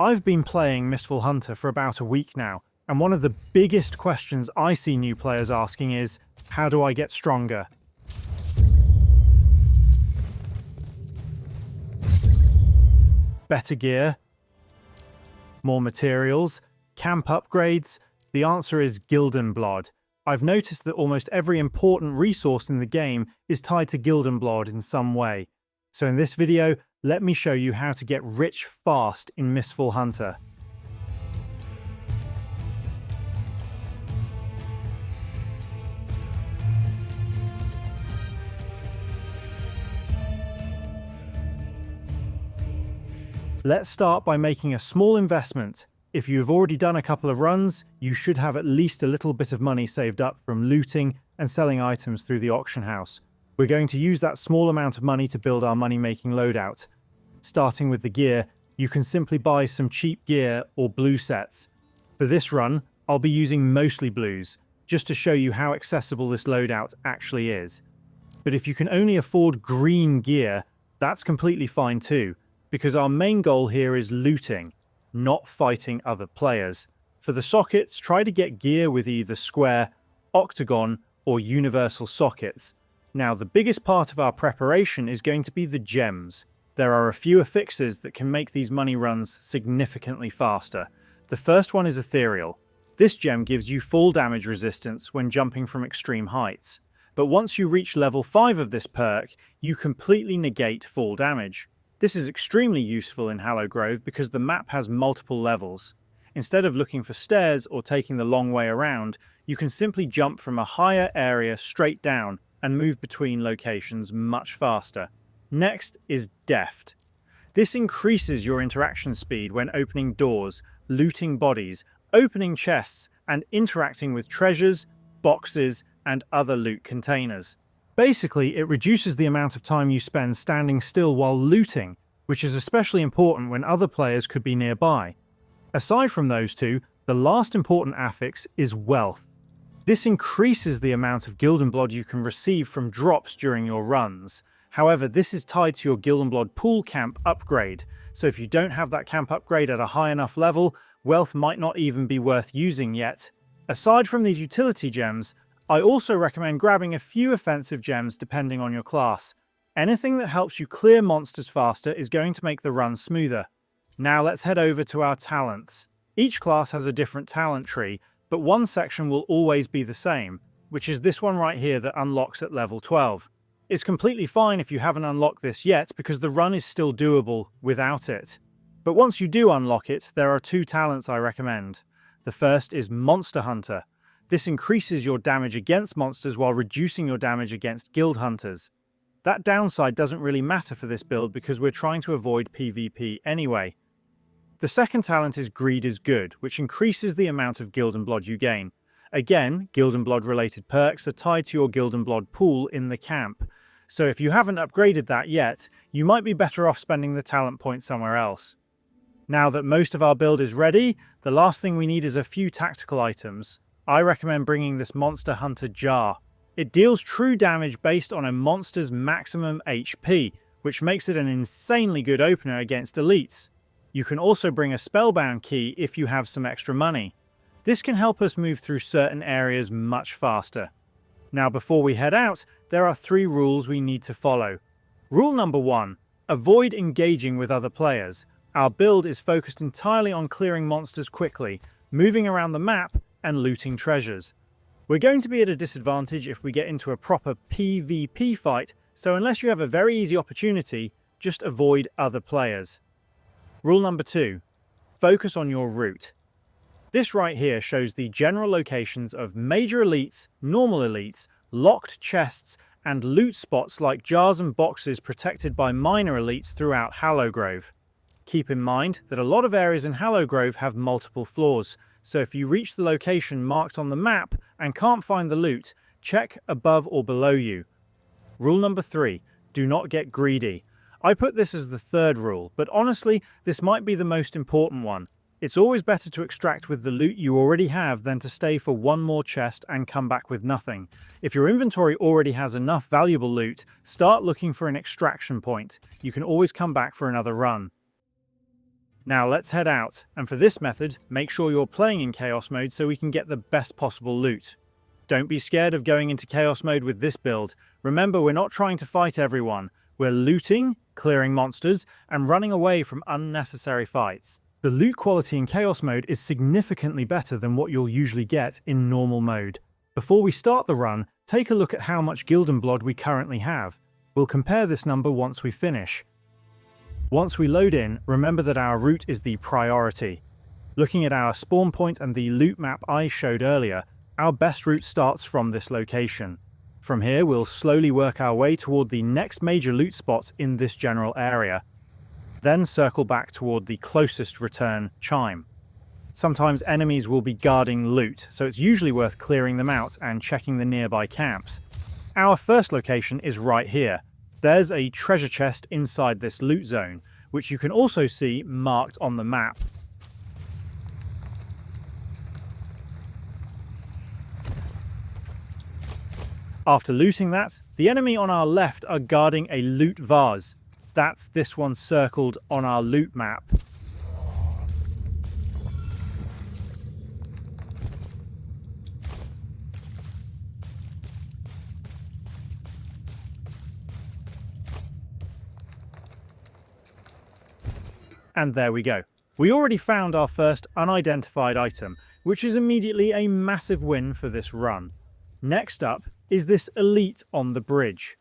I've been playing Mistfall Hunter for about a week now, and one of the biggest questions I see new players asking is, how do I get stronger? Better gear? More materials? Camp upgrades? The answer is Gildenblad. I've noticed that almost every important resource in the game is tied to Gildenblad in some way. So in this video, let me show you how to get rich fast in Mistfall Hunter. Let's start by making a small investment. If you've already done a couple of runs, you should have at least a little bit of money saved up from looting and selling items through the auction house. We're going to use that small amount of money to build our money-making loadout. Starting with the gear, you can simply buy some cheap gear or blue sets. For this run, I'll be using mostly blues, just to show you how accessible this loadout actually is. But if you can only afford green gear, that's completely fine too, because our main goal here is looting, not fighting other players. For the sockets, try to get gear with either square, octagon, or universal sockets. Now, the biggest part of our preparation is going to be the gems. There are a few affixes that can make these money runs significantly faster. The first one is ethereal. This gem gives you full damage resistance when jumping from extreme heights. But once you reach level 5 of this perk, you completely negate full damage. This is extremely useful in Hallow Grove because the map has multiple levels. Instead of looking for stairs or taking the long way around, you can simply jump from a higher area straight down and move between locations much faster. Next is Deft. This increases your interaction speed when opening doors, looting bodies, opening chests, and interacting with treasures, boxes, and other loot containers. Basically, it reduces the amount of time you spend standing still while looting, which is especially important when other players could be nearby. Aside from those two, the last important affix is Wealth. This increases the amount of Gildenblad you can receive from drops during your runs. However, this is tied to your Gildenblad pool camp upgrade, so if you don't have that camp upgrade at a high enough level, Wealth might not even be worth using yet. Aside from these utility gems, I also recommend grabbing a few offensive gems depending on your class. Anything that helps you clear monsters faster is going to make the run smoother. Now let's head over to our talents. Each class has a different talent tree, but one section will always be the same, which is this one right here that unlocks at level 12. It's completely fine if you haven't unlocked this yet because the run is still doable without it. But once you do unlock it, there are two talents I recommend. The first is Monster Hunter. This increases your damage against monsters while reducing your damage against guild hunters. That downside doesn't really matter for this build because we're trying to avoid PvP anyway. The second talent is Greed is Good, which increases the amount of Gildenblad you gain. Again, Gildenblad related perks are tied to your Gildenblad pool in the camp. So if you haven't upgraded that yet, you might be better off spending the talent point somewhere else. Now that most of our build is ready, the last thing we need is a few tactical items. I recommend bringing this Monster Hunter jar. It deals true damage based on a monster's maximum HP, which makes it an insanely good opener against elites. You can also bring a spellbound key if you have some extra money. This can help us move through certain areas much faster. Now before we head out, there are 3 rules we need to follow. Rule number 1. Avoid engaging with other players. Our build is focused entirely on clearing monsters quickly, moving around the map, and looting treasures. We're going to be at a disadvantage if we get into a proper PvP fight, so unless you have a very easy opportunity, just avoid other players. Rule number 2. Focus on your route. This right here shows the general locations of major elites, normal elites, locked chests, and loot spots like jars and boxes protected by minor elites throughout Hallow Grove. Keep in mind that a lot of areas in Hallow Grove have multiple floors, so if you reach the location marked on the map and can't find the loot, check above or below you. Rule number 3. Do not get greedy. I put this as the 3rd rule, but honestly, this might be the most important one. It's always better to extract with the loot you already have than to stay for one more chest and come back with nothing. If your inventory already has enough valuable loot, start looking for an extraction point. You can always come back for another run. Now let's head out, and for this method, make sure you're playing in Chaos mode so we can get the best possible loot. Don't be scared of going into Chaos mode with this build. Remember, we're not trying to fight everyone. We're looting, clearing monsters, and running away from unnecessary fights. The loot quality in Chaos mode is significantly better than what you'll usually get in normal mode. Before we start the run, take a look at how much Gildenblad we currently have. We'll compare this number once we finish. Once we load in, remember that our route is the priority. Looking at our spawn point and the loot map I showed earlier, our best route starts from this location. From here, we'll slowly work our way toward the next major loot spot in this general area. Then circle back toward the closest return chime. Sometimes enemies will be guarding loot, so it's usually worth clearing them out and checking the nearby camps. Our first location is right here. There's a treasure chest inside this loot zone, which you can also see marked on the map. After looting that, the enemy on our left are guarding a loot vase. That's this one circled on our loot map. And there we go. We already found our first unidentified item, which is immediately a massive win for this run. Next up is this elite on the bridge.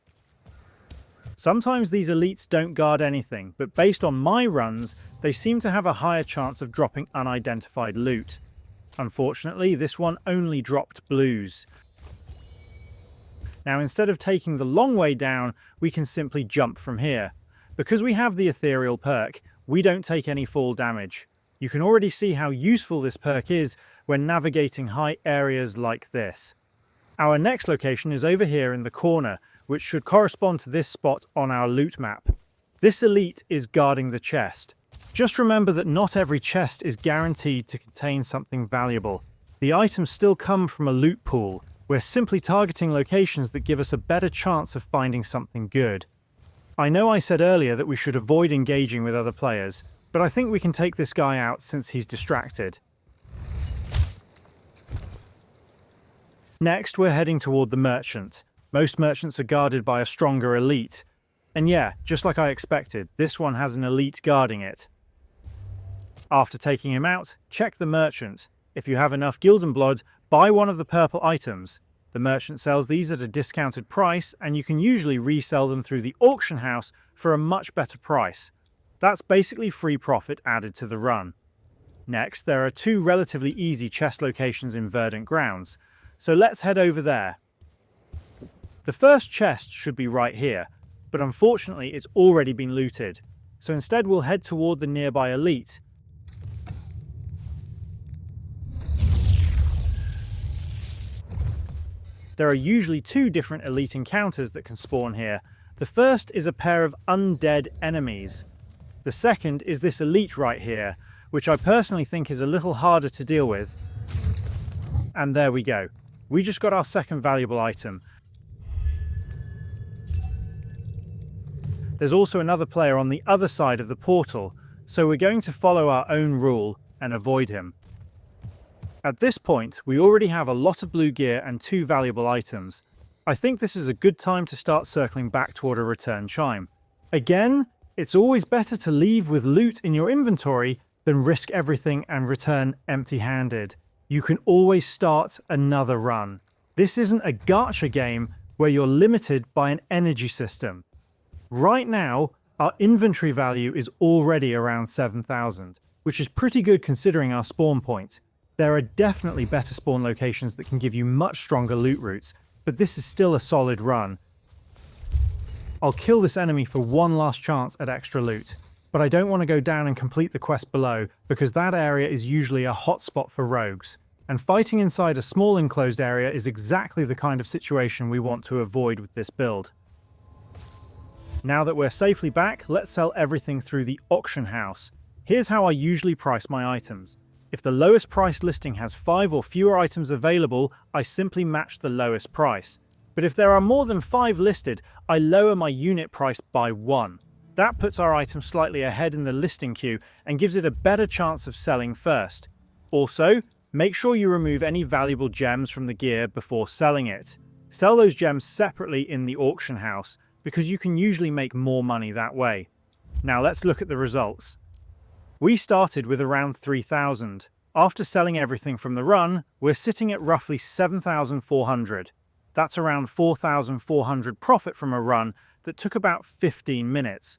Sometimes these elites don't guard anything, but based on my runs, they seem to have a higher chance of dropping unidentified loot. Unfortunately, this one only dropped blues. Now, instead of taking the long way down, we can simply jump from here. Because we have the ethereal perk, we don't take any fall damage. You can already see how useful this perk is when navigating high areas like this. Our next location is over here in the corner, which should correspond to this spot on our loot map. This elite is guarding the chest. Just remember that not every chest is guaranteed to contain something valuable. The items still come from a loot pool. We're simply targeting locations that give us a better chance of finding something good. I know I said earlier that we should avoid engaging with other players, but I think we can take this guy out since he's distracted. Next, we're heading toward the merchant. Most merchants are guarded by a stronger elite. And yeah, just like I expected, this one has an elite guarding it. After taking him out, check the merchant. If you have enough Gildenblood, buy one of the purple items. The merchant sells these at a discounted price, and you can usually resell them through the auction house for a much better price. That's basically free profit added to the run. Next, there are two relatively easy chest locations in Verdant Grounds, so let's head over there. The first chest should be right here, but unfortunately it's already been looted, so instead we'll head toward the nearby elite. There are usually two different elite encounters that can spawn here. The first is a pair of undead enemies. The second is this elite right here, which I personally think is a little harder to deal with. And there we go. We just got our second valuable item. There's also another player on the other side of the portal, so we're going to follow our own rule and avoid him. At this point, we already have a lot of blue gear and two valuable items. I think this is a good time to start circling back toward a return chime. Again, it's always better to leave with loot in your inventory than risk everything and return empty-handed. You can always start another run. This isn't a gacha game where you're limited by an energy system. Right now, our inventory value is already around 7,000, which is pretty good considering our spawn point. There are definitely better spawn locations that can give you much stronger loot routes, but this is still a solid run. I'll kill this enemy for one last chance at extra loot, but I don't want to go down and complete the quest below because that area is usually a hotspot for rogues, and fighting inside a small enclosed area is exactly the kind of situation we want to avoid with this build. Now that we're safely back, let's sell everything through the auction house. Here's how I usually price my items. If the lowest price listing has 5 or fewer items available, I simply match the lowest price. But if there are more than 5 listed, I lower my unit price by 1. That puts our item slightly ahead in the listing queue and gives it a better chance of selling first. Also, make sure you remove any valuable gems from the gear before selling it. Sell those gems separately in the auction house, because you can usually make more money that way. Now let's look at the results. We started with around 3,000. After selling everything from the run, we're sitting at roughly 7,400. That's around 4,400 profit from a run that took about 15 minutes.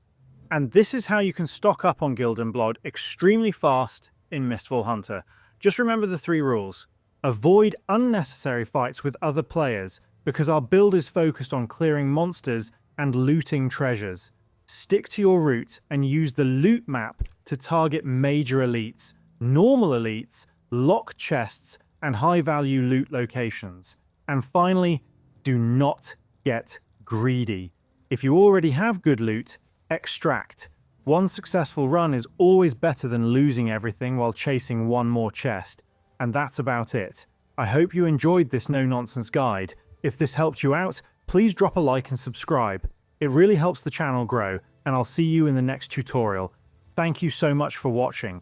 And this is how you can stock up on Gildenblad extremely fast in Mistfall Hunter. Just remember the 3 rules. Avoid unnecessary fights with other players, because our build is focused on clearing monsters and looting treasures. Stick to your route and use the loot map to target major elites, normal elites, locked chests, and high-value loot locations. And finally, do not get greedy. If you already have good loot, extract. One successful run is always better than losing everything while chasing one more chest. And that's about it. I hope you enjoyed this no-nonsense guide. If this helped you out, please drop a like and subscribe. It really helps the channel grow, and I'll see you in the next tutorial. Thank you so much for watching.